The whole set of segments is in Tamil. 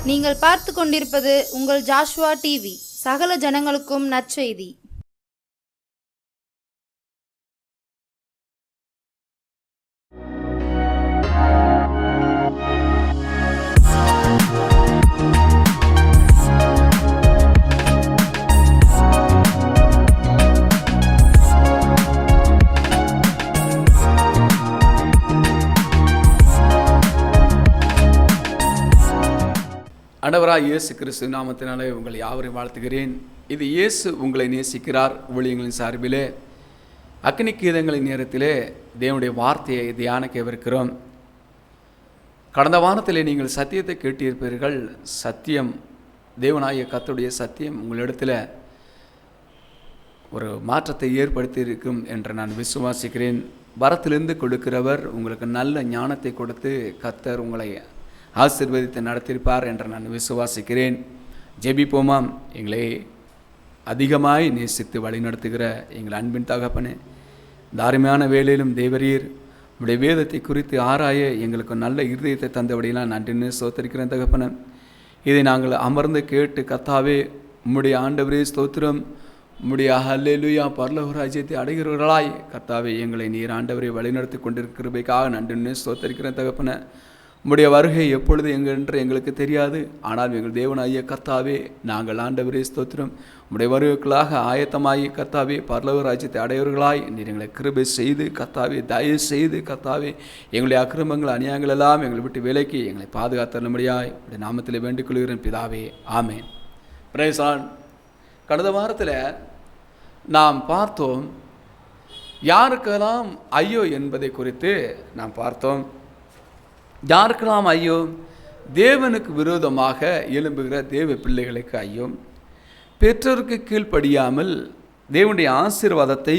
நீங்கள் பார்த்து கொண்டிருப்பது உங்கள் ஜாஷுவா டிவி. சகல ஜனங்களுக்கும் நற்செய்தி. ஆண்டவராய் இயேசு கிறிஸ்து நாமத்தினாலே உங்களை யாவரையும் வாழ்த்துகிறேன். இது இயேசு உங்களை நேசிக்கிறார் ஊழியங்களின் சார்பிலே அக்னி கீதங்களின் நேரத்திலே தேவனுடைய வார்த்தையை தியானிக்கவிருக்கிறோம். கடந்த வாரத்திலே நீங்கள் சத்தியத்தை கேட்டிருப்பீர்கள். சத்தியம், தேவனாகிய கர்த்தருடைய சத்தியம் உங்களிடத்தில் ஒரு மாற்றத்தை ஏற்படுத்தி இருக்கும் என்று நான் விசுவாசிக்கிறேன். வரத்திலிருந்து கொடுக்கிறவர் உங்களுக்கு நல்ல ஞானத்தை கொடுத்து கர்த்தர் உங்களை ஆசீர்வதித்து நடத்தியிருப்பார் என்று நான் விசுவாசிக்கிறேன். ஜெபிப்போமாம். எங்களை அதிகமாய் நேசித்து வழிநடத்துகிற எங்கள் அன்பின் தகப்பனே, தாரிமையான வேலையிலும் தேவரீர் உடைய வேதத்தை குறித்து ஆராய எங்களுக்கு நல்ல இருதயத்தை தந்தபடியெல்லாம் நன்றின்னு ஸ்தோத்திரிக்கிறேன் தகப்பனே. இதை நாங்கள் அமர்ந்து கேட்டு கர்த்தாவே உம்முடைய ஆண்டவரே ஸ்தோத்திரம், உம்முடைய ஹல்லேலூயா பரலோக ராஜ்யத்தை அடைகிறவர்களாய் கர்த்தாவே எங்களை நீர் ஆண்டவரை வழிநடத்தி கொண்டிருக்கிறபைக்காக நன்றின்னு ஸ்தோத்திரிக்கிறேன் தகப்பனே. உம்முடைய வருகை எப்பொழுது எங்கென்று எங்களுக்கு தெரியாது. ஆனால் எங்கள் தேவனாகிய கர்த்தாவே, நாங்கள் ஆண்டவரே ஸ்தோத்திரம் உம்முடைய வருகைக்குள்ளாக ஆயத்தமாகி கர்த்தாவே பரலோக ராஜ்யத்தை அடையவர்களாய் நீர் எங்களை கிருபை செய்து கர்த்தாவே தயவு செய்து கர்த்தாவே எங்களுடைய அக்கிரமங்கள் அநியாயங்கள் எல்லாம் எங்களை விட்டு விலக்கி எங்களை பாதுகாத்தரும்படியாய் உடைய நாமத்தில் வேண்டிக் கொள்கிறேன் பிதாவே, ஆமேன். Praise the Lord. கடந்த வாரத்தில் நாம் பார்த்தோம், யாருக்கெல்லாம் ஐயோ என்பதை குறித்து நாம் பார்த்தோம். யாருக்கெல்லாம் ஐயோ? தேவனுக்கு விரோதமாக எழும்புகிற தேவ பிள்ளைகளுக்கு ஐயோ. பெற்றோருக்கு கீழ்ப்படியாமல் தேவனுடைய ஆசீர்வாதத்தை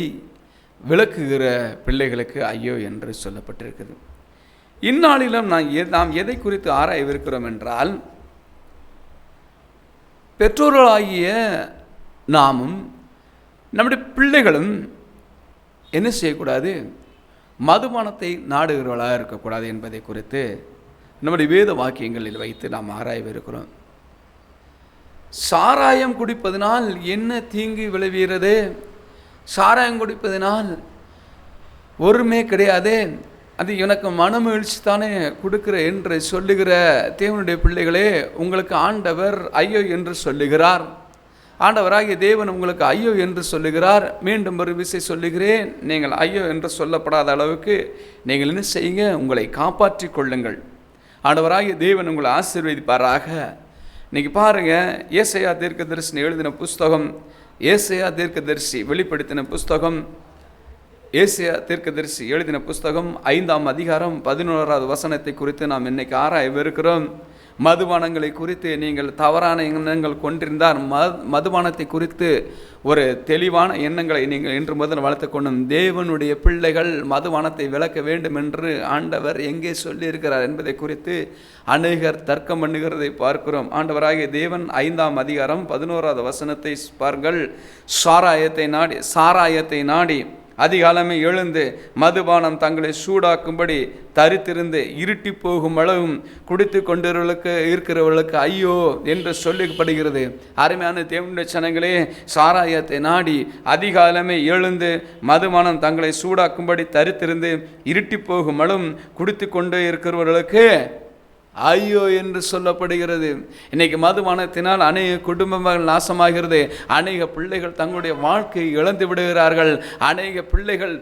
விளக்குகிற பிள்ளைகளுக்கு ஐயோ என்று சொல்லப்பட்டிருக்குது. இந்நாளிலும் நாம் எதை குறித்து ஆராயவிருக்கிறோம் என்றால், பெற்றோர்களாகிய நாமும் நம்முடைய பிள்ளைகளும் என்ன செய்யக்கூடாது? மதுபானத்தை நாடுகிறவர்களாக இருக்கக்கூடாது என்பதை குறித்து நம்முடைய வேத வாக்கியங்களில் வைத்து நாம் ஆராயவிருக்கிறோம். சாராயம் குடிப்பதனால் என்ன தீங்கு விளைவுகிறது? சாராயம் குடிப்பதனால் ஒருமே கிடையாது, அது எனக்கு மனமகிழ்ச்சி தானே கொடுக்கிற என்று சொல்லுகிற தேவனுடைய பிள்ளைகளே, உங்களுக்கு ஆண்டவர் ஐயோ என்று சொல்லுகிறார். ஆண்டவராகிய தேவன் உங்களுக்கு ஐயோ என்று சொல்லுகிறார். மீண்டும் ஒரு விசை சொல்லுகிறேன், நீங்கள் ஐயோ என்று சொல்லப்படாத அளவுக்கு நீங்கள் என்ன செய்யுங்க? உங்களை காப்பாற்றி கொள்ளுங்கள். ஆண்டவராகிய தேவன் உங்களை ஆசீர்வதிப்பாராக. இன்னைக்கு பாருங்க, ஏசாயா தீர்க்கதரிசி எழுதின புஸ்தகம், ஏசாயா தீர்க்கதரிசி வெளிப்படுத்தின புஸ்தகம், ஏசாயா தீர்க்கதரிசி எழுதின புஸ்தகம் 5ஆம் அதிகாரம் 11வது வசனத்தை குறித்து நாம் இன்னைக்கு ஆராயவிருக்கிறோம். மதுபானங்களை குறித்து நீங்கள் தவறான எண்ணங்கள் கொண்டிருந்தால் மதுபானத்தை குறித்து ஒரு தெளிவான எண்ணங்களை நீங்கள் இன்று முதல் வளர்த்து கொண்டும் தேவனுடைய பிள்ளைகள் மதுபானத்தை விளக்க வேண்டும் என்று ஆண்டவர் எங்கே சொல்லியிருக்கிறார் என்பதை குறித்து அநேகர் தர்க்கம் பண்ணுகிறதை பார்க்கிறோம். ஆண்டவராகிய தேவன் 5ஆம் அதிகாரம் 11வது வசனத்தை பாருங்கள். சாராயத்தை நாடி அதிகாலமே எழுந்து மதுபானம் தங்களை சூடாக்கும்படி தரித்திருந்து இருட்டி போகும் அளவும் குடித்து இருக்கிறவர்களுக்கு ஐயோ என்று சொல்லப்படுகிறது. அருமையான தேவனுடைய ஜனங்களே, சாராயத்தை நாடி அதிகாலமே எழுந்து மதுபானம் தங்களை சூடாக்கும்படி தரித்திருந்து இருட்டி போகும் அளவும் குடித்து கொண்டு இருக்கிறவர்களுக்கு ஐயோ என்று சொல்லப்படுகிறது. இன்னைக்கு மதுபானத்தினால் அநேக குடும்பங்கள் நாசமாகிறது. அநேக பிள்ளைகள் தங்களுடைய வாழ்க்கையை இழந்து விடுகிறார்கள். அநேக பிள்ளைகள்,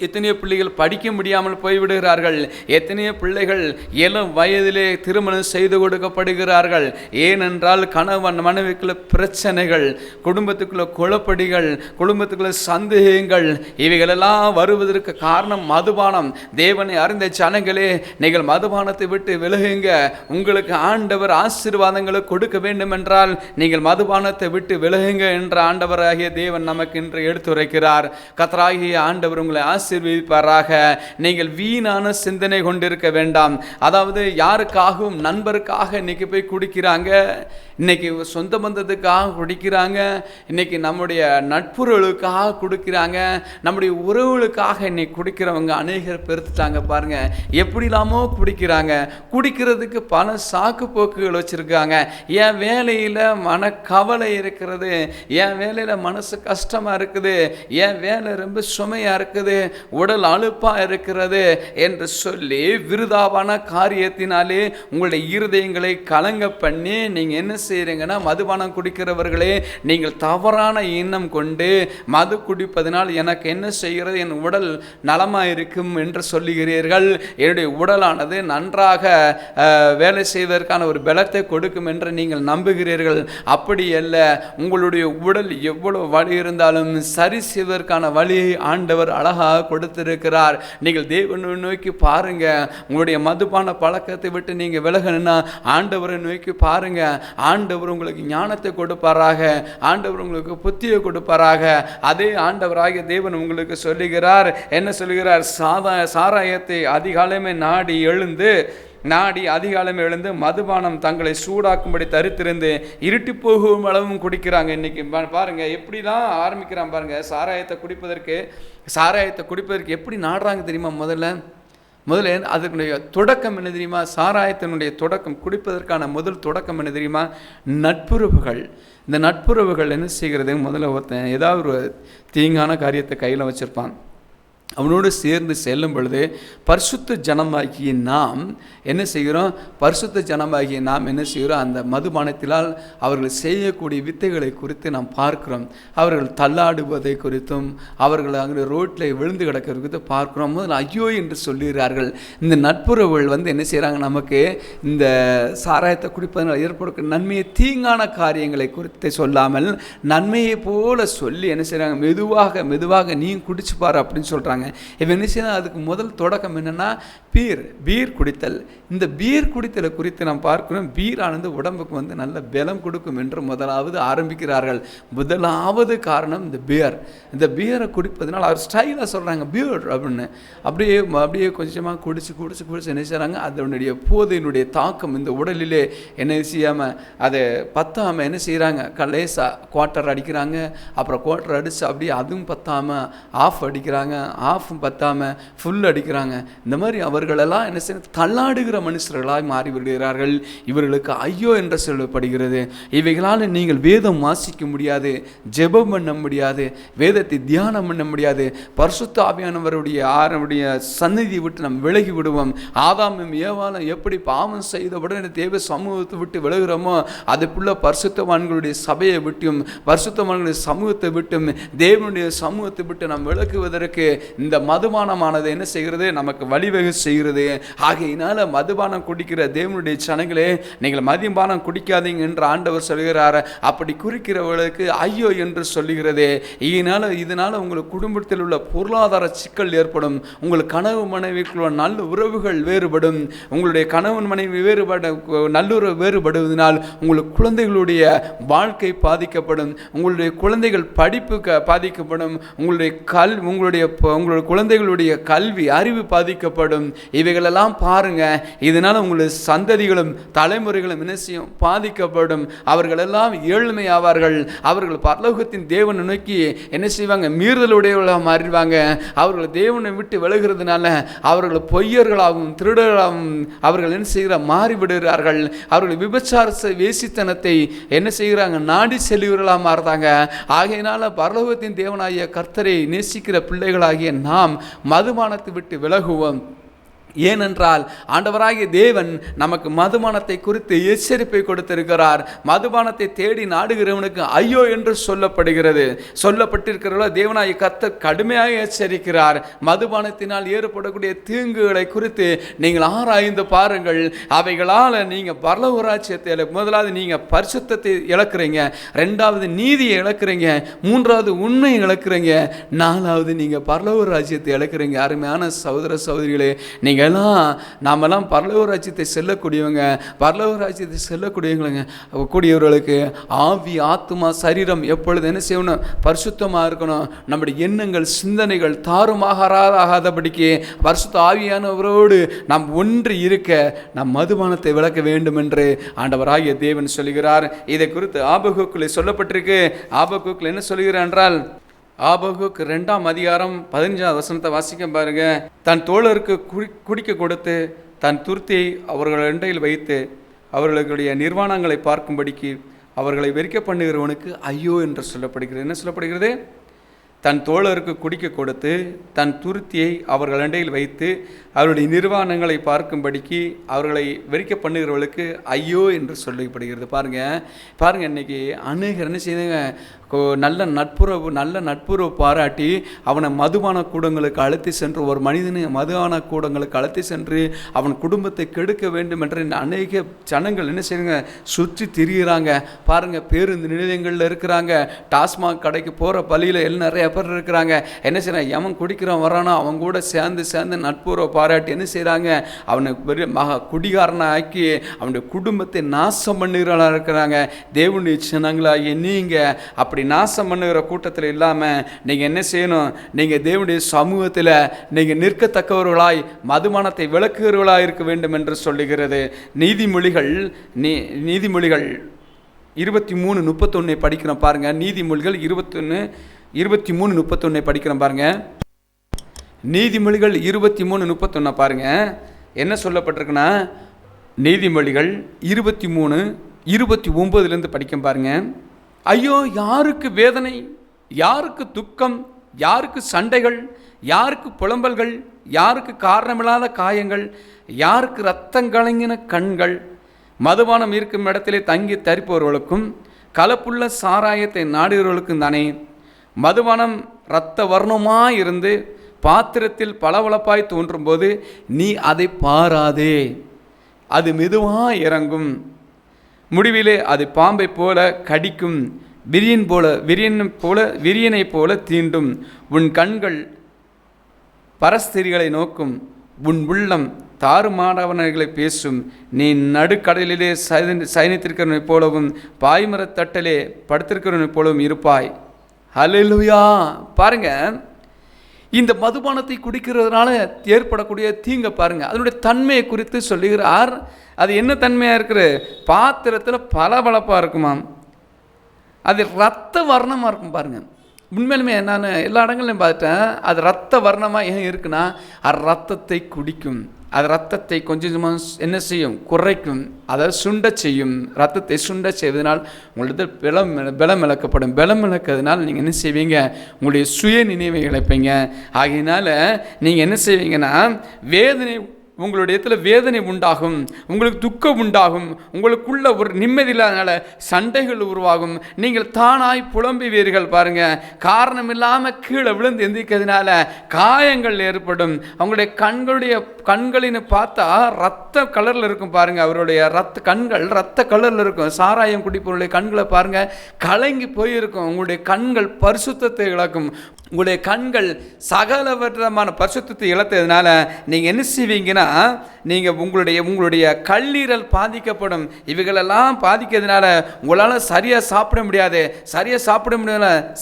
எத்தனையோ பிள்ளைகள் படிக்க முடியாமல் போய்விடுகிறார்கள். எத்தனையோ பிள்ளைகள் இளம் வயதிலே திருமணம் செய்து கொடுக்கப்படுகிறார்கள். ஏனென்றால் கணவன் மனைவிக்குள்ள பிரச்சனைகள், குடும்பத்துக்குள்ள குழப்படிகள், குடும்பத்துக்குள்ள சந்தேகங்கள், இவைகளெல்லாம் வருவதற்கு காரணம் மதுபானம். தேவனை அறிந்த ஜனங்களே, நீங்கள் மதுபானத்தை விட்டு விலகுங்க. உங்களுக்கு ஆண்டவர் ஆசீர்வாதங்களை கொடுக்க வேண்டும் என்றால் நீங்கள் மதுபானத்தை விட்டு விலகுங்க என்ற ஆண்டவராகிய தேவன் நமக்கு இன்று எடுத்துரைக்கிறார். கர்த்தராகிய ஆண்டவர் உங்களை ஆசீர்வதிப்பாராக. நீங்கள் வீணான சிந்தனை கொண்டிருக்க வேண்டாம். அதாவது யாருக்காகவும் நண்பருக்காக இன்னைக்கு போய் குடிக்கிறாங்க, இன்னைக்கு சொந்த பந்தத்துக்காக குடிக்கிறாங்க, இன்னைக்கு நம்முடைய நட்புறவுகளுக்காக குடிக்கிறாங்க, நம்முடைய உறவுகளுக்காக இன்னைக்கு குடிக்கிறவங்க அநேகர் பெருத்துட்டாங்க. பாருங்க எப்படிலாமோ குடிக்கிறாங்க. குடிக்கிறதுக்கு பல சாக்கு போக்குகள் வச்சிருக்காங்க. என் வேலையில் மனக்கவலை இருக்கிறது, என் வேலையில் மனசு கஷ்டமாக இருக்குது, என் வேலை ரொம்ப சுமையாக இருக்குது, உடல் அலுப்பாக இருக்கிறது என்று சொல்லி விருதாவான காரியத்தினாலே உங்களுடைய இருதயங்களை கலங்க பண்ணி நீங்கள் என்ன செய்கிறீங்கன்னா, மதுபானம் குடிக்கிறவர்களே நீங்கள் தவறான எண்ணம் கொண்டு மது குடிப்பதனால் எனக்கு என்ன செய்கிறது, என் உடல் நலமாக இருக்கும் என்று சொல்லுகிறீர்கள். என்னுடைய உடலானது நன்றாக வேலை செய்வதற்கான ஒரு பலத்தை கொடுக்கும் என்று நீங்கள் நம்புகிறீர்கள். அப்படி அல்ல. உங்களுடைய உடல் எவ்வளவு வலி இருந்தாலும் சரி செய்வதற்கான வழியை ஆண்டவர் அழகாக கொடுத்திருக்கிறார். நீங்கள் தேவனை நோக்கி பாருங்க. உங்களுடைய மதுபான பழக்கத்தை விட்டு நீங்கள் விலகணும்னா ஆண்டவரை நோக்கி பாருங்க. ஆண்டவர் உங்களுக்கு ஞானத்தை கொடுப்பாராக, ஆண்டவர் உங்களுக்கு புத்தியை கொடுப்பாராக. அதே ஆண்டவராகிய தேவன் உங்களுக்கு சொல்லுகிறார், என்ன சொல்லுகிறார், சாராயத்தை அதிகாலமே அதிகாலமே எழுந்து மதுபானம் தங்களை சூடாக்கும்படி தரித்திருந்து இருட்டி போகும் அளவும் குடிக்கிறாங்க. இன்னைக்கு பாருங்க எப்படிலாம் ஆரம்பிக்கிறான் பாருங்க. சாராயத்தை குடிப்பதற்கு எப்படி நாடுறாங்க தெரியுமா? முதல்ல அதனுடைய தொடக்கம் என்ன தெரியுமா? சாராயத்தினுடைய தொடக்கம், குடிப்பதற்கான முதல் தொடக்கம் என்ன தெரியுமா? நட்புறவுகள். இந்த நட்புறவுகள் என்ன செய்கிறது? முதல்ல ஒருத்தன் ஏதாவது ஒரு தீங்கான காரியத்தை கையில் வச்சிருப்பான். அவனோடு சேர்ந்து செல்லும் பொழுது பரிசுத்த ஜனமாகிய நாம் என்ன செய்கிறோம்? அந்த மதுபானத்தினால் அவர்கள் செய்யக்கூடிய வித்தைகளை குறித்து நாம் பார்க்கிறோம். அவர்கள் தள்ளாடுவதை குறித்தும் அவர்கள் அங்கே ரோட்டில் விழுந்து கிடக்கிறது குறித்து பார்க்கிறோம். முதல்ல ஐயோ என்று சொல்லுகிறார்கள். இந்த நட்புறவுகள் என்ன செய்கிறாங்க? நமக்கு இந்த சாராயத்தை குடிப்பதனால் ஏற்படுகிற நன்மையை, தீங்கான காரியங்களை குறித்து சொல்லாமல் நன்மையை போல சொல்லி என்ன செய்கிறாங்க? மெதுவாக நீ குடிச்சு பாரு அப்படின்னு சொல்கிறாங்க. இவன் என்ன செய்யணும்? அதுக்கு முதல் தொடக்கம் என்னன்னா பீர் குடித்தல். இந்த பீர் குடித்தலை குறித்து நாம் பார்க்கிறோம். பீரானது உடம்புக்கு நல்ல பலம் கொடுக்கும் என்று முதலாவது ஆரம்பிக்கிறார்கள். முதலாவது காரணம் இந்த பீரை குடிப்பதனால் அவர் ஸ்டைலாக சொல்கிறாங்க பீர் அப்படின்னு. அப்படியே கொஞ்சமாக குடிச்சு என்ன செய்கிறாங்க? அதனுடைய போதையினுடைய தாக்கம் இந்த உடலிலே என்ன செய்யாமல் அதை பத்தாமல் என்ன செய்கிறாங்க? லேசாக குவார்ட்டர் அடிக்கிறாங்க, அப்புறம் குவார்ட்டர் அடித்து அப்படியே அதுவும் பத்தாமல் ஆஃப் அடிக்கிறாங்க, ஆஃபும் பத்தாமல் ஃபுல் அடிக்கிறாங்க. இந்த மாதிரி அவர்களெல்லாம் என்ன செய்ய தள்ளாடுகிற மனுஷர்களாய் மாறிவிடுகிறார்கள். இவர்களுக்கு ஐயோ என்று சொல்லப்படுகிறது. இவைகளால் நீங்கள் வேதம் வாசிக்க முடியாது, ஜெபம் பண்ண முடியாது, வேதத்தை தியானம் பண்ண முடியாது. பரிசுத்த ஆவியானவருடைய சந்நிதியை விட்டு நாம் விலகி விடுவோம். ஆதாமும் ஏவாளும் எப்படி பாவம் செய்தவுடன் தேவ சமூகத்தை விட்டு விலகுறோமோ அதுக்குள்ள பரிசுத்தவான்களுடைய சபையை விட்டும் பரிசுத்தவான்களுடைய சமூகத்தை விட்டும் தேவனுடைய சமூகத்தை விட்டு நாம் விலகுவதற்கு இந்த மதுபானமானது என்ன செய்கிறது? நமக்கு வழிவகை செய்கிறது. ஆகையினால மதுபானம் குடிக்கிற தேவனுடைய ஜனங்களே, நீங்கள் மதுபானம் குடிக்காதீங்க என்று ஆண்டவர் சொல்கிறார். அப்படி குறிக்கிறவர்களுக்கு ஐயோ என்று சொல்லுகிறது. இதனால உங்களுக்கு குடும்பத்தில் உள்ள பொருளாதார சிக்கல் ஏற்படும். உங்கள் கனவு மனைவிக்குள்ள நல்ல உறவுகள் வேறுபடும். உங்களுடைய கணவன் மனைவி நல்லுறவு வேறுபடுவதனால் உங்களுக்கு குழந்தைகளுடைய வாழ்க்கை பாதிக்கப்படும். உங்களுடைய குழந்தைகள் படிப்பு பாதிக்கப்படும். உங்களுடைய குழந்தைகளுடைய கல்வி அறிவு பாதிக்கப்படும். இவைகளெல்லாம் பாருங்க. இதனால உங்களுடைய சந்ததிகளும் தலைமுறைகளும் என்ன செய்யும்? பாதிக்கப்படும். அவர்களெல்லாம் ஏழ்மை ஆவார்கள். அவர்கள் பரலோகத்தின் தேவனை நோக்கி என்ன செய்வாங்க? மீறுதலுடையவர்களாக மாறிடுவாங்க. அவர்கள் தேவனை விட்டு விலகிறதுனால அவர்கள் பொய்யர்களாகவும் திருடர்களாகவும் அவர்கள் என்ன செய்கிற மாறிவிடுகிறார்கள். அவர்கள் விபச்சார வேசித்தனத்தை என்ன செய்கிறாங்க? நாடி செல்லுவர்களாக மாறுறாங்க. ஆகையினால பரலோகத்தின் தேவனாகிய கர்த்தரை நேசிக்கிற பிள்ளைகளாகிய நாம் மதுபானத்தை விட்டு விலகுவோம். ஏனென்றால் ஆண்டவராகிய தேவன் நமக்கு மதுபானத்தை குறித்து எச்சரிப்பை கொடுத்திருக்கிறார். மதுபானத்தை தேடி நாடுகிறவனுக்கு ஐயோ என்று சொல்லப்பட்டிருக்கிறவர்கள தேவனாகிய கர்த்தர் கடுமையாக எச்சரிக்கிறார். மதுபானத்தினால் ஏற்படக்கூடிய தீங்குகளை குறித்து நீங்கள் ஆராய்ந்து பாருங்கள். அவைகளால் நீங்கள் பரலோக ராஜ்யத்தை முதலாவது நீங்கள் பரிசுத்தத்தை இழக்கிறீங்க, ரெண்டாவது நீதியை இழக்கிறீங்க, மூன்றாவது உண்மையை இழக்கிறீங்க, நாலாவது நீங்கள் பரலோக ராஜ்யத்தை இழக்கிறீங்க. அருமையான சகோதர சகோதரிகளே, நீங்கள் நாமெல்லாம் பரலோக ராஜ்யத்தை செல்லக்கூடியவங்க. பரலோக ராஜ்யத்தை செல்லக்கூடியவங்களுங்க கூடியவர்களுக்கு ஆவி, ஆத்மா, சரீரம் எப்பொழுது என்ன செய்யணும்? பரிசுத்தமாக இருக்கணும். நம்முடைய எண்ணங்கள், சிந்தனைகள் தாறுமாறாகாதபடிக்கு பரிசுத்த ஆவியானவரோடு நாம் ஒன்று இருக்க நாம் மதுபானத்தை விளக்க வேண்டும் என்று ஆண்டவராகிய தேவன் சொல்கிறார். இதை குறித்து ஆபகுக்கில் சொல்லப்பட்டிருக்கு. ஆபகுக்கில் என்ன சொல்கிறார் என்றால், ஆபகுக் 2ஆம் அதிகாரம் 15ஆம் வசனத்தை வாசிக்க பாருங்க. தன் தோழருக்கு குடிக்க கொடுத்து தன் துருத்தியை அவர்கள் இண்டையில் வைத்து அவர்களுடைய நிர்வாணங்களை பார்க்கும்படிக்கு அவர்களை வெறிக்க பண்ணுகிறவனுக்கு ஐயோ என்று சொல்லப்படுகிறது. என்ன சொல்லப்படுகிறது? தன் தோழருக்கு குடிக்க கொடுத்து தன் துருத்தியை அவர்கள் அண்டையில் வைத்து அவருடைய நிர்வாணங்களை பார்க்கும்படிக்கு அவர்களை வெறிக்க பண்ணுகிறவர்களுக்கு ஐயோ என்று சொல்லப்படுகிறது. பாருங்கள் இன்றைக்கி அநேகர் என்ன செய்யுங்க, நல்ல நட்புறவு பாராட்டி அவனை மதுபான கூடங்களுக்கு அழைத்து சென்று, ஒரு மனிதனை மதுபான கூடங்களுக்கு அழைத்து சென்று அவன் குடும்பத்தை கெடுக்க வேண்டும் என்று அநேக ஜனங்கள் என்ன செய்யுங்க, சுற்றி திரிகிறாங்க. பாருங்கள், பேருந்து நிலையங்களில் இருக்கிறாங்க, டாஸ்மாக் கடைக்கு போகிற பள்ளியில் எல்லாம் நிறைய பேர் இருக்கிறாங்க. என்ன செய்யறாங்க, எவன் குடிக்கிறான் வரானோ அவன் கூட சேர்ந்து நட்புறவு பாராட்டி என்ன செய்கிறாங்க, அவனை பெரிய குடிகாரனை ஆக்கி அவனுடைய குடும்பத்தை நாசம் பண்ணுகிறவர்களாக இருக்கிறாங்க. தேவனுடைய ஜனங்களாகிய நீங்கள் அப்படி நாசம் பண்ணுகிற கூட்டத்தில் இல்லாமல் நீங்கள் என்ன செய்யணும்? நீங்கள் தேவனுடைய சமூகத்தில் நீங்கள் நிற்கத்தக்கவர்களாய் மதுபானத்தை விளக்குகிறவர்களாக இருக்க வேண்டும் என்று சொல்லுகிறது. நீதிமொழிகள் 23:31 படிக்கிறோம் பாருங்க. நீதிமொழிகள் 23:31 படிக்கிறோம் பாருங்க. நீதிமொழிகள் 23:31 பாருங்க. என்ன சொல்லப்பட்டிருக்குன்னா, நீதிமொழிகள் 23:29 படிக்கும் பாருங்க. ஐயோ, யாருக்கு வேதனை, யாருக்கு துக்கம், யாருக்கு சண்டைகள், யாருக்கு புலம்பல்கள், யாருக்கு காரணமில்லாத காயங்கள், யாருக்கு இரத்தம் கலங்கின கண்கள். மதுபானம் இருக்கும் இடத்திலே தங்கி தரிப்பவர்களுக்கும் கலப்புள்ள சாராயத்தை நாடுகிறவர்களுக்கும் தானே. மதுபானம் இரத்த வர்ணமாய் இருந்து பாத்திரத்தில் பளபளப்பாய் தோன்றும் போது நீ அதை பாராதே, அது மெதுவாக இறங்கும், முடிவிலே அது பாம்பை போல கடிக்கும், விரியனை போல தீண்டும். உன் கண்கள் பரஸ்திரிகளை நோக்கும், உன் உள்ளம் தாறுமாறானவர்களை பேசும். நீ நடுக்கடலிலே சயனித்திருக்கிறவனை போலவும் பாய்மரத்தட்டிலே படுத்திருக்கிறவனை போலவும் இருப்பாய். ஹல்லேலூயா. பாருங்க, இந்த மதுபானத்தை குடிக்கிறதுனால ஏற்படக்கூடிய தீங்க பாருங்க, அதனுடைய தன்மையை குறித்து சொல்லுகிறார். அது என்ன தன்மையாக இருக்குது? பாத்திரத்தில் பளபளப்பாக இருக்குமாம், அது இரத்த வர்ணமாக இருக்கும். பாருங்கள், உண்மையிலுமே நான் எல்லா இடங்கள்லையும் பார்த்துட்டேன். அது இரத்த வர்ணமாக ஏன் இருக்குன்னா, அது ரத்தத்தை குடிக்கும், அது ரத்தத்தை கொஞ்சம் என்ன செய்யும், குறைக்கும், அதை சுண்ட செய்யும். ரத்தத்தை சுண்ட செய்வதனால் உங்களது பலம் இழக்கப்படும். பலம் இழக்கிறதுனால நீங்கள் என்ன செய்வீங்க, உங்களுடைய சுய நினைவை இழப்பீங்க. ஆகையினால நீங்கள் என்ன செய்வீங்கன்னா, உங்களுடைய இடத்துல வேதனை உண்டாகும், உங்களுக்கு துக்கம் உண்டாகும், உங்களுக்குள்ள ஒரு நிம்மதி இல்லாதனால சண்டைகள் உருவாகும், நீங்கள் தானாய் புலம்புவீர்கள். பாருங்க, காரணம் இல்லாமல் கீழே விழுந்து எந்திரிக்கிறதுனால காயங்கள் ஏற்படும். அவங்களுடைய கண்களின் பார்த்தா ரத்த கலரில் இருக்கும். பாருங்க, அவருடைய கண்கள் ரத்த கலரில் இருக்கும். சாராயம் குடிப்பவருடைய கண்களை பாருங்க, கலங்கி போயிருக்கும். உங்களுடைய கண்கள் பரிசுத்தத்தை இழக்கும். உங்களுடைய கண்கள் சகல விதமான பரிசுத்தத்தை இழத்ததுனால நீங்கள் என்ன செய்வீங்கன்னா, நீங்கள் உங்களுடைய கல்லீரல் பாதிக்கப்படும். இவைகளெல்லாம் பாதிக்கிறதுனால உங்களால் சரியாக சாப்பிட முடியாது.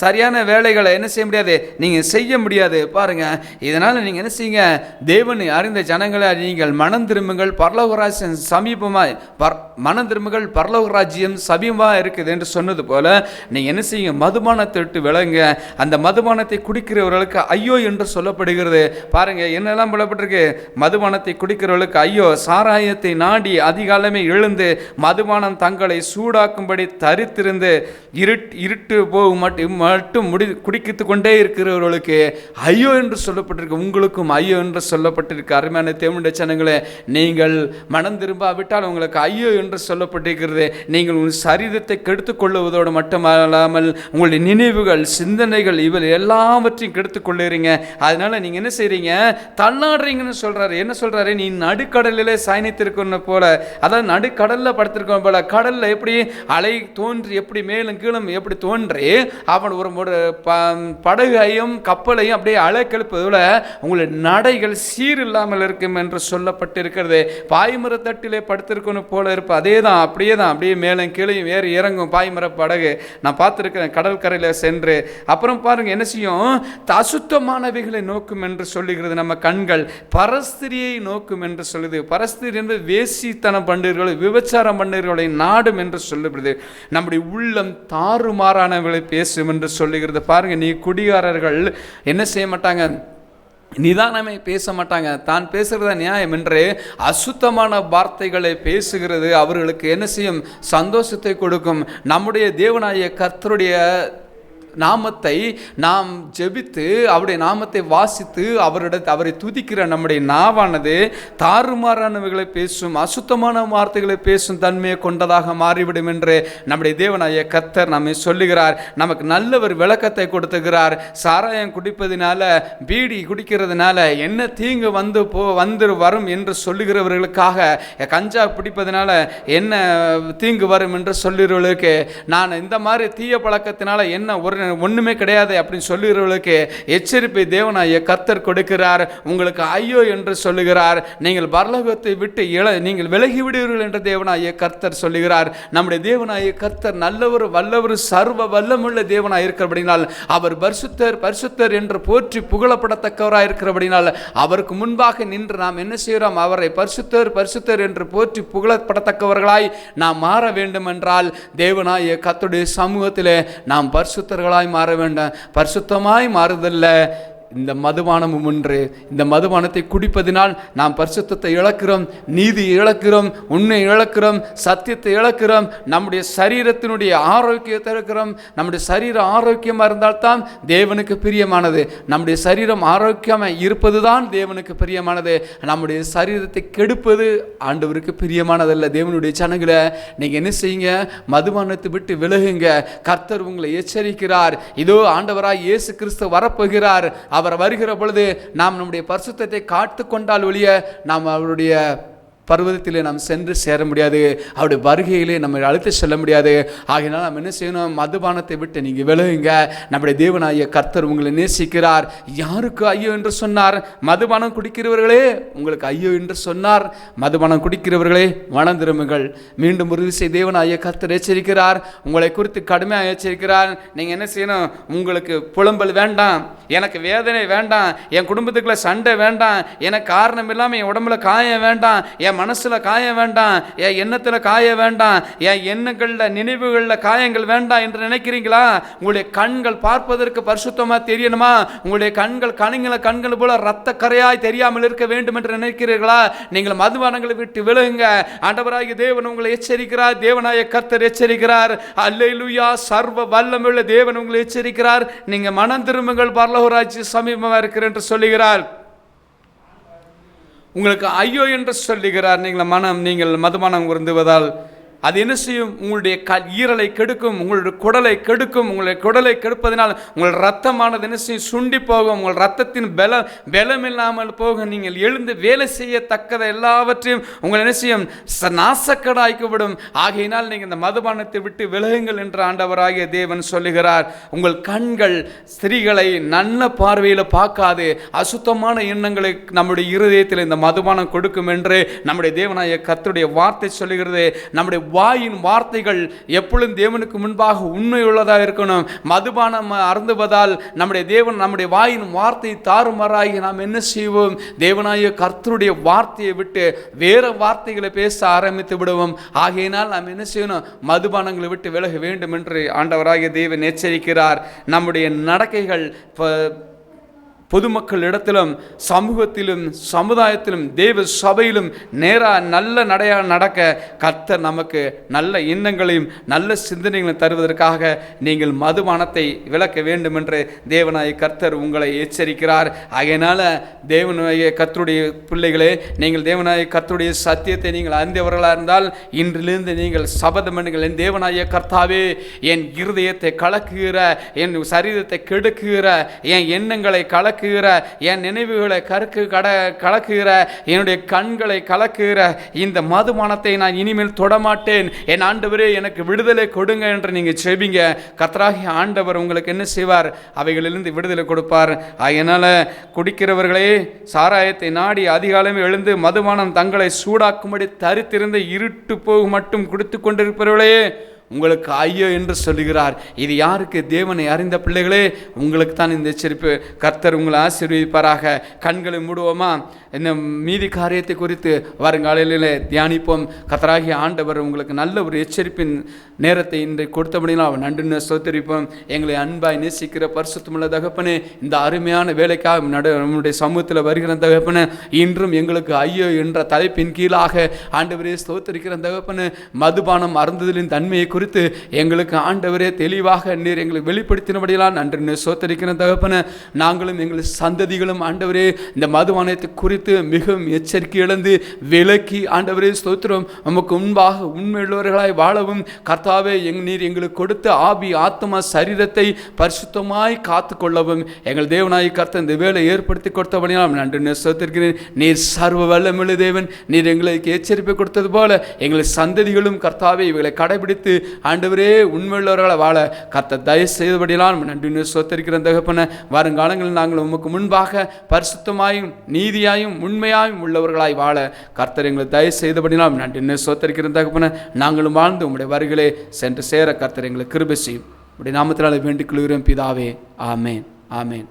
சரியான வேலைகளை என்ன செய்ய முடியாது, நீங்கள் செய்ய முடியாது. பாருங்கள், இதனால் நீங்கள் என்ன செய்யுங்க, தேவனை அறிந்த ஜனங்களை நீங்கள் மனம் திரும்புங்கள், பரலோகராஜ்யம் சமீபமாய் மனம் திரும்புங்கள், பரலோகராஜ்யம் சமீபமாக இருக்குது என்று சொன்னது போல நீங்கள் என்ன செய்யுங்க, மதுபானத்தை விட்டு விலகுங்க. அந்த மதுபானத்தை குடிக்கிறவர்களுக்கு ஐயோ என்று சொல்லப்படுகிறது. பாருங்க, என்னெல்லாம் சொல்லப்பட்டிருக்கு, மதுபானத்தை குடிக்கிறவர்களுக்கு ஐயோ, சாராயத்தை நாடி அதிகாலமே எழுந்து மதுபானம் தங்களை சூடாக்கும்படி தரித்திருந்து இருட்டு போகும் மட்டும் குடிக்கித்து கொண்டே இருக்கிறவர்களுக்கு ஐயோ என்று சொல்லப்பட்டிருக்கு. உங்களுக்கும் ஐயோ என்று சொல்லப்பட்டிருக்கு. அருமையான தேவனுடைய ஜனங்களே, நீங்கள் மனம் திரும்பாவிட்டால் உங்களுக்கு ஐயோ என்று சொல்லப்பட்டிருக்கிறது. நீங்கள் உங்கள் சரீரத்தை கெடுத்துக் கொள்ளுவதோடு மட்டுமல்லாமல் உங்களுடைய நினைவுகள், சிந்தனைகள் எல்லாவற்றையும் கெடுத்துக் கொள்ளுறீங்க. அதனால நீங்க என்ன செய்றீங்க, தள்ளாடுறீங்கன்னு சொல்றாரு. என்ன சொல்றாரு? சொல்றாரு, நீ நடுக்கடலிலே சயனித்திருக்கணும் போல, அதாவது நடுக்கடல்ல படுத்திருக்கணும் போல. கடல்ல எப்படி அலை தோன்றி எப்படி மேலும் கீழும் எப்படி தோன்றி அவன் ஒரு படகையும் கப்பலையும் அப்படியே அலை கெழுப்பதுல உங்களுடைய நடைகள் சீர் இல்லாமல் இருக்கும் என்று சொல்லப்பட்டிருக்கிறது. பாய்மரத்தட்டிலே படுத்திருக்கணும் போல இருப்ப அதே தான், அப்படியே மேலும் கீழையும் ஏறி இறங்கும் பாய்மர படகு. நான் பார்த்துருக்கிறேன் கடற்கரையில் சென்று. அப்புறம் பாருங்க என்ன செய்யும், அசுத்தமானவைகளை நோக்கும் என்று சொல்லுகிறது. நம்ம கண்கள் பரஸ்திரியை நோக்கும் என்று சொல்லுது. பரஸ்திரி என்பது வேசித்தனம் பண்ணுகிறவர்களை, விபச்சாரம் பண்ணுகிறவர்களை நாடும் என்று சொல்லுகிறது. நம்முடைய உள்ளம் தாறுமாறானவர்களை பேசும் என்று சொல்லுகிறது. பாருங்க, நீ குடிகாரர்கள் என்ன செய்ய மாட்டாங்க, நிதானமே பேச மாட்டாங்க. தான் பேசுகிறத நியாயம் என்று அசுத்தமான வார்த்தைகளை பேசுகிறது அவர்களுக்கு என்ன செய்யும், சந்தோஷத்தை கொடுக்கும். நம்முடைய தேவனாகிய கர்த்தருடைய நாமத்தை நாம் ஜெபித்து அவருடைய நாமத்தை வாசித்து அவரை துதிக்கிற நம்முடைய நாவானது தாறுமாறானவைகளை பேசும், அசுத்தமான வார்த்தைகளை பேசும் தன்மையை கொண்டதாக மாறிவிடும் என்று நம்முடைய தேவனாகிய கர்த்தர் நம்மை சொல்லுகிறார். நமக்கு நல்ல ஒரு விளக்கத்தை கொடுத்துகிறார். சாராயம் குடிப்பதினால, பீடி குடிக்கிறதுனால என்ன தீங்கு வரும் என்று சொல்லுகிறவர்களுக்காக, கஞ்சா பிடிப்பதனால என்ன தீங்கு வரும் என்று சொல்லுகிறவர்களுக்கு, நான் இந்த மாதிரி தீய பழக்கத்தினால என்ன ஒண்ணுமே கிடையாது அப்படின்னு சொல்லுகிறவர்களுக்கு எச்சரிப்பை தேவனாகிய கர்த்தர் கொடுக்கிறார். உங்களுக்கு ஐயோ என்று சொல்லுகிறார். நீங்கள் பரலோகத்தை விட்டு நீங்கள் விலகி விடுவீர்கள் என்று தேவனாகிய கர்த்தர் சொல்லுகிறார். நம்முடைய தேவனாகிய கர்த்தர் நல்லவர், வல்லவர், சர்வ வல்லமுள்ள தேவனாய் இருக்கிறபடினால், அவர் பரிசுத்தர் என்று போற்றி புகழப்படத்தக்கவராய் இருக்கிறபடினால், அவருக்கு முன்பாக நின்று நாம் என்ன செய்கிறோம், அவரை பரிசுத்தர் என்று போற்றி புகழப்படத்தக்கவர்களாய் நாம் மாற வேண்டும் என்றால் தேவனாகிய கர்த்தருடைய சமூகத்திலே நாம் பரிசுத்தர்களாய் மாற வேண்டும். பரிசுத்தமாய் மாறுதல்ல இந்த மதுபானமும் ஒன்று. இந்த மதுபானத்தை குடிப்பதினால் நாம் பரிசுத்தத்தை இழக்கிறோம், நீதியை இழக்கிறோம், உண்மையை இழக்கிறோம், சத்தியத்தை இழக்கிறோம், நம்முடைய சரீரத்தினுடைய ஆரோக்கியத்தை இழக்கிறோம். நம்முடைய சரீரம் ஆரோக்கியமாக இருந்தால்தான் தேவனுக்கு பிரியமானது. நம்முடைய சரீரம் ஆரோக்கியமாக இருப்பது தான் தேவனுக்கு பிரியமானது. நம்முடைய சரீரத்தை கெடுப்பது ஆண்டவருக்கு பிரியமானதல்ல. தேவனுடைய ஜனங்களை நீங்கள் என்ன செய்யுங்க, மதுபானத்தை விட்டு விலகுங்க. கர்த்தர் உங்களை எச்சரிக்கிறார். இதோ ஆண்டவராய் இயேசு கிறிஸ்து வரப்போகிறார். அவர் வருகிற பொழுது நாம் நம்முடைய பரிசுத்தத்தை காத்து கொண்டால் ஒழிய நாம் அவருடைய பர்வதத்திலே நாம் சென்று சேர முடியாது. அவருடைய வருகையிலே நம்ம அழைத்து செல்ல முடியாது. ஆகையினால் நாம் என்ன செய்யணும், மதுபானத்தை விட்டு நீங்கள் விலகுங்க. நம்முடைய தேவனாகிய கர்த்தர் உங்களை நேசிக்கிறார். யாருக்கு ஐயோ என்று சொன்னார்? மதுபானம் குடிக்கிறவர்களே உங்களுக்கு ஐயோ என்று சொன்னார். மதுபானம் குடிக்கிறவர்களே மனம் திரும்புங்கள். மீண்டும் ஒரு விஷயம் தேவனாகிய கர்த்தர் எச்சரிக்கிறார். உங்களை குறித்து கடுமையாக எச்சரிக்கிறார். நீங்கள் என்ன செய்யணும், உங்களுக்கு புலம்பல் வேண்டாம், எனக்கு வேதனை வேண்டாம், என் குடும்பத்துக்குள்ள சண்டை வேண்டாம், எனக்கு காரணம் இல்லாமல் என் உடம்புல காயம் வேண்டாம், என் மனசுல காயம் வேண்டாம், என் எண்ணத்துல காய வேண்டாம், என் எண்ணங்கள்ல நினைவுகள்ல காயங்கள் வேண்டாம் என்று நினைக்கிறீங்களா? உங்களுடைய கண்கள் பார்ப்பதற்கு பரிசுத்தமா தெரியணுமா? உங்களுடைய கண்கள் கண்கள் போல ரத்த கரையாய் தெரியாமல் இருக்க வேண்டும் என்று நினைக்கிறீர்களா? நீங்கள் மதுபானங்களை விட்டு விலகுங்க. ஆண்டவராகிய தேவன் உங்களை எச்சரிக்கிறார். தேவனாய கர்த்தர் எச்சரிக்கிறார். அல்லேலூயா, சர்வ வல்லமையுள்ள தேவன் உங்களை எச்சரிக்கிறார். நீங்க மனம் திரும்புங்கள், பரலோக ராஜ்யம் சமீபமாக இருக்கிறது என்று சொல்லுகிறார். உங்களுக்கு ஐயோ என்று சொல்லுகிறார். நீங்கள் மதுபானம் உருந்துவதால் அது என்ன செய்யும்? உங்களுடைய ஈரலை கெடுக்கும், உங்களுடைய குடலை கெடுக்கும். உங்களுடைய குடலை கெடுப்பதனால் உங்கள் ரத்தமானது என்ன செய்யும்? சுண்டி போகும். உங்கள் ரத்தத்தின் பலம் இல்லாமல் போகும். நீங்கள் எழுந்து வேலை செய்யத்தக்கதை எல்லாவற்றையும் உங்கள் என்ன செய்யும்? நாசக்கடாய்க்கப்படும். ஆகையினால் நீங்கள் இந்த மதுபானத்தை விட்டு விலகுங்கள் என்று ஆண்டவராகிய தேவன் சொல்லுகிறார். உங்கள் கண்கள் ஸ்திரீகளை நல்ல பார்வையில் பார்க்காது, அசுத்தமான எண்ணங்களை நம்முடைய இருதயத்தில் இந்த மதுபானம் கொடுக்கும் என்று நம்முடைய தேவனாகிய கர்த்தருடைய வார்த்தை சொல்லுகிறது. நம்முடைய வாயின் வார்த்தைகள் எப்பொழுதும் தேவனுக்கு முன்பாக உண்மை உள்ளதாக இருக்கணும். மதுபானம் அருந்துவதால் நம்முடைய வாயின் வார்த்தை தாறுமாறாகி நாம் என்ன செய்வோம்? தேவனாகிய கர்த்தருடைய வார்த்தையை விட்டு வேற வார்த்தைகளை பேச ஆரம்பித்து விடுவோம். ஆகையினால் நாம் என்ன செய்யணும்? மதுபானங்களை விட்டு விலக வேண்டும் என்று ஆண்டவராகிய தேவன் எச்சரிக்கிறார். நம்முடைய நடக்கைகள் பொதுமக்கள் இடத்திலும், சமூகத்திலும், சமுதாயத்திலும், தேவ சபையிலும் நல்ல நடையாக நடக்க கர்த்தர் நமக்கு நல்ல எண்ணங்களையும் நல்ல சிந்தனைகளையும் தருவதற்காக நீங்கள் மதுபானத்தை விலக்க வேண்டும் என்று தேவனாகிய கர்த்தர் உங்களை எச்சரிக்கிறார். ஆகையினால தேவனாகிய கர்த்தருடைய பிள்ளைகளே, நீங்கள் தேவனாகிய கர்த்தருடைய சத்தியத்தை நீங்கள் அறிந்தவர்களாக இருந்தால் இன்றிலிருந்து நீங்கள் சபதம் பண்ணுங்கள். என் தேவனாகிய கர்த்தாவே, என் இருதயத்தை கலக்குகிற, என் சரீரத்தை கெடுக்குகிற, என் எண்ணங்களை கலக்குகிற, கலக்குகிற, என் நினைவுகளை கலக்குகிற, என்னுடைய கண்களை கலக்குகிற இந்த மதுபானத்தை நான் இனிமேல் தொடமாட்டேன், என் ஆண்டவரே எனக்கு விடுதலை கொடுங்க என்று நீங்கள் செபிங்க. கர்த்தராகிய ஆண்டவர் உங்களுக்கு என்ன செய்வார்? அவைகளிலிருந்து விடுதலை கொடுப்பார். அதனால் குடிக்கிறவர்களே, சாராயத்தை நாடி அதிகாலமே எழுந்து மதுபானம் தங்களை சூடாக்கும்படி தரித்திருந்த இருட்டு போகு மட்டும் குடித்து கொண்டிருப்பவர்களே, உங்களுக்கு ஐயோ என்று சொல்லுகிறார். இது யாருக்கு? தேவனை அறிந்த பிள்ளைகளே, உங்களுக்கு தான் இந்த எச்சரிப்பு. கர்த்தர் உங்களை ஆசீர்வதிப்பாராக. கண்களை மூடுவோமா? இந்த மீதி காரியத்தை குறித்து வருங்காலையில் தியானிப்போம். கர்த்தராகிய ஆண்டவர் உங்களுக்கு நல்ல ஒரு எச்சரிப்பின் நேரத்தை இன்றைக்கு கொடுத்தபடினால் அவன் நன்றி ஸ்தோத்திரிப்போம். எங்களை அன்பாய் நேசிக்கிற பரிசுத்தமுள்ள தகப்பனே, இந்த அருமையான வேலைக்காக நம்முடைய சமூகத்தில் வருகிற தகப்பனே, இன்றும் எங்களுக்கு ஐயோ என்ற தலைப்பின் கீழாக ஆண்டவரே ஸ்தோத்திரிக்கிற தகப்பனே, மதுபானம் அருந்துதலின் தன்மையை குறித்து எங்களுக்கு ஆண்டவரே தெளிவாக நீர் எங்களுக்கு வெளிப்படுத்தினபடியெல்லாம் நன்றி ஸ்தோத்திரிக்கிற தகப்பனே. நாங்களும் எங்கள் சந்ததிகளும் ஆண்டவரே இந்த மதுபானத்தை குறித்து மிகவும் எச்சரிக்கை இழந்து விலக்கி ஆண்டவரே ஸ்தோத்திரம் நமக்கு முன்பாக உண்மையுள்ளவர்களாய் வாழவும் கர்த்தாவே நீர் எங்களுக்கு கொடுத்த ஆவி ஆத்மா சரீரத்தை பரிசுத்தமாய் காத்து கொள்ளவும் எங்கள் தேவனாய் கர்த்தர் இந்த வேலை ஏற்படுத்தி கொடுத்தபடியால் நன்றி ஸ்தோத்திரிக்கிறேன். நீர் சர்வ வல்லமையுள்ள தேவன். நீர் எங்களுக்கு எச்சரிப்பை கொடுத்தது போல எங்கள் சந்ததிகளும் கர்த்தாவே இவர்களை கடைபிடித்து ஆண்டவரே உண்மையுள்ளவர்களை வாழ கர்த்தர் தயவு செய்தபடியெல்லாம் நன்றி ஸ்தோத்திரிக்கிற தகப்பனே. வருங்காலங்களில் நாங்கள் உமக்கு முன்பாக பரிசுத்தமாயும் நீதியாயும் உண்மையாயும் உள்ளவர்களாய் வாழ கர்த்தர் எங்களை தயவு செய்தபடினால் நன்றி ஸ்தோத்திரிக்கிற தகப்பனே. நாங்களும் வாழ்ந்து உம்முடைய வருகளே சென்று சேர கர்த்தர் எங்களை கிருபை செய்யும். உடைய நாமத்தினாலே வேண்டிக் கொள்கிறோம் பிதாவே. ஆமேன், ஆமேன்.